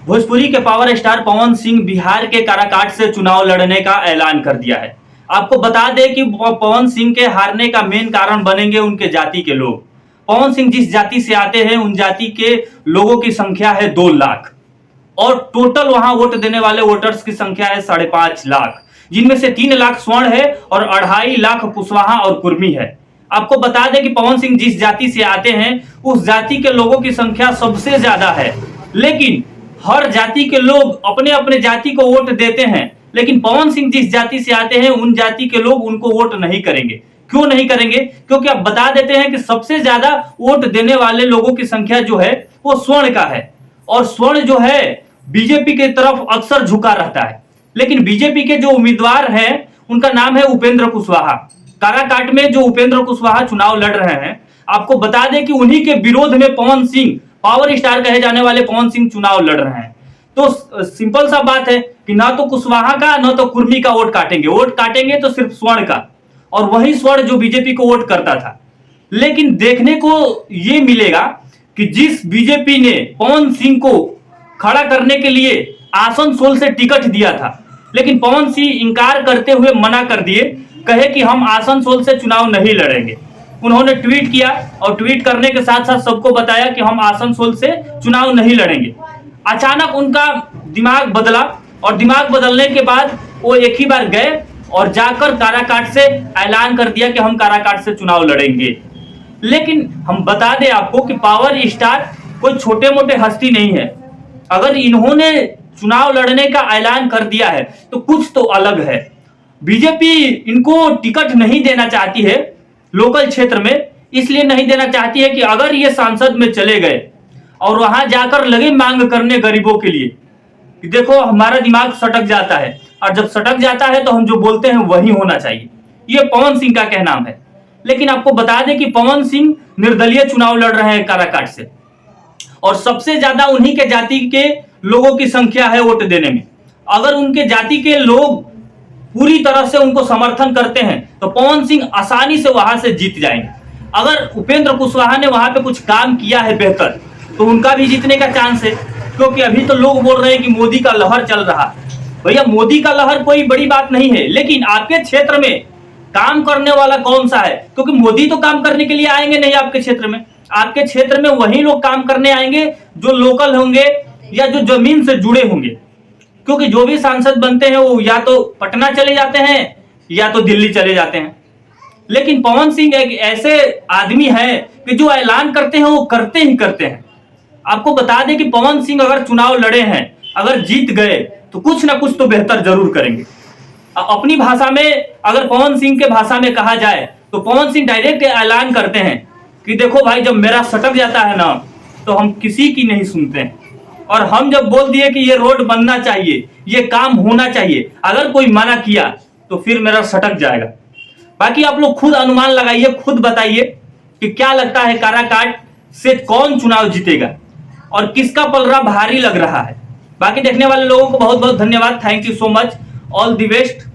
भोजपुरी के power star Pawan Singh Bihar के काराकाट से चुनाव लड़ने का ऐलान कर दिया है। आपको बता दें कि पवन सिंह के हारने का मेन कारण बनेंगे उनके जाति के लोग। पवन सिंह जिस जाति से आते हैं उन जाति के लोगों की संख्या है 2 लाख और टोटल वहां वोट देने वाले वोटर्स की संख्या है 5.5 लाख, जिनमें से 3 लाख स्वर्ण है और 2.5 लाख कुशवाहा और कुर्मी है। आपको बता दें कि पवन सिंह जिस जाति से आते हैं उस जाति के लोगों की संख्या सबसे ज्यादा है, लेकिन हर जाति के लोग अपने अपने जाति को वोट देते हैं, लेकिन पवन सिंह जिस जाति से आते हैं उन जाति के लोग उनको वोट नहीं करेंगे। क्यों नहीं करेंगे? क्योंकि आप बता देते हैं कि सबसे ज्यादा वोट देने वाले लोगों की संख्या जो है वो स्वर्ण का है और स्वर्ण जो है बीजेपी की तरफ अक्सर झुका रहता है। लेकिन बीजेपी के जो उम्मीदवार हैं उनका नाम है उपेंद्र कुशवाहा। काराकाट में जो उपेंद्र कुशवाहा चुनाव लड़ रहे हैं, आपको बता दें कि उन्हीं के विरोध में पवन सिंह, पावर स्टार कहे जाने वाले पवन सिंह चुनाव लड़ रहे हैं। तो सिंपल सा बात है कि ना तो कुशवाहा का ना तो कुर्मी का वोट काटेंगे तो सिर्फ स्वर्ण का, और वही स्वर्ण जो बीजेपी को वोट करता था। लेकिन देखने को यह मिलेगा कि जिस बीजेपी ने पवन सिंह को खड़ा करने के लिए आसनसोल से टिकट दिया था, लेकिन पवन सिंह इंकार करते हुए मना कर दिए, कहे कि हम आसनसोल से चुनाव नहीं लड़ेंगे। उन्होंने ट्वीट किया और ट्वीट करने के साथ साथ सबको बताया कि हम आसनसोल से चुनाव नहीं लड़ेंगे। अचानक उनका दिमाग बदला और दिमाग बदलने के बाद वो एक ही बार गए और जाकर काराकाट से ऐलान कर दिया कि हम काराकाट से चुनाव लड़ेंगे। लेकिन हम बता दें आपको कि पावर स्टार कोई छोटे मोटे हस्ती नहीं है। अगर इन्होंने चुनाव लड़ने का ऐलान कर दिया है तो कुछ तो अलग है। बीजेपी इनको टिकट नहीं देना चाहती है लोकल क्षेत्र में, इसलिए नहीं देना चाहती है कि अगर ये सांसद में चले गए और वहां जाकर लगे मांग करने गरीबों के लिए कि देखो हमारा दिमाग सटक जाता है, और जब सटक जाता है तो हम जो बोलते हैं वही होना चाहिए। ये पवन सिंह का कहना है। लेकिन आपको बता दें कि पवन सिंह निर्दलीय चुनाव लड़ रहे हैं काराकाट से और सबसे ज्यादा उन्हीं के जाति के लोगों की संख्या है वोट देने में। अगर उनके जाति के लोग पूरी तरह से उनको समर्थन करते हैं तो पवन सिंह आसानी से वहां से जीत जाएंगे। अगर उपेंद्र कुशवाहा ने वहां पे कुछ काम किया है बेहतर तो उनका भी जीतने का चांस है, क्योंकि अभी तो लोग बोल रहे हैं कि मोदी का लहर चल रहा है। भैया मोदी का लहर कोई बड़ी बात नहीं है, लेकिन आपके क्षेत्र में काम करने वाला कौन सा है? क्योंकि मोदी तो काम करने के लिए आएंगे नहीं आपके क्षेत्र में। आपके क्षेत्र में वही लोग काम करने आएंगे जो लोकल होंगे या जो जमीन से जुड़े होंगे, क्योंकि जो भी सांसद बनते हैं वो या तो पटना चले जाते हैं या तो दिल्ली चले जाते हैं। लेकिन पवन सिंह एक ऐसे आदमी है कि जो ऐलान करते हैं वो करते ही करते हैं। आपको बता दें कि पवन सिंह अगर चुनाव लड़े हैं, अगर जीत गए तो कुछ ना कुछ तो बेहतर जरूर करेंगे। अपनी भाषा में अगर पवन सिंह के भाषा में कहा जाए तो पवन सिंह डायरेक्ट ऐलान करते हैं कि देखो भाई, जब मेरा सटक जाता है ना तो हम किसी की नहीं सुनते हैं, और हम जब बोल दिए कि ये रोड बनना चाहिए, ये काम होना चाहिए, अगर कोई मना किया तो फिर मेरा सटक जाएगा। बाकी आप लोग खुद अनुमान लगाइए, खुद बताइए कि क्या लगता है काराकाट से कौन चुनाव जीतेगा और किसका पलड़ा भारी लग रहा है। बाकी देखने वाले लोगों को बहुत बहुत धन्यवाद। Thank you so much. All the best.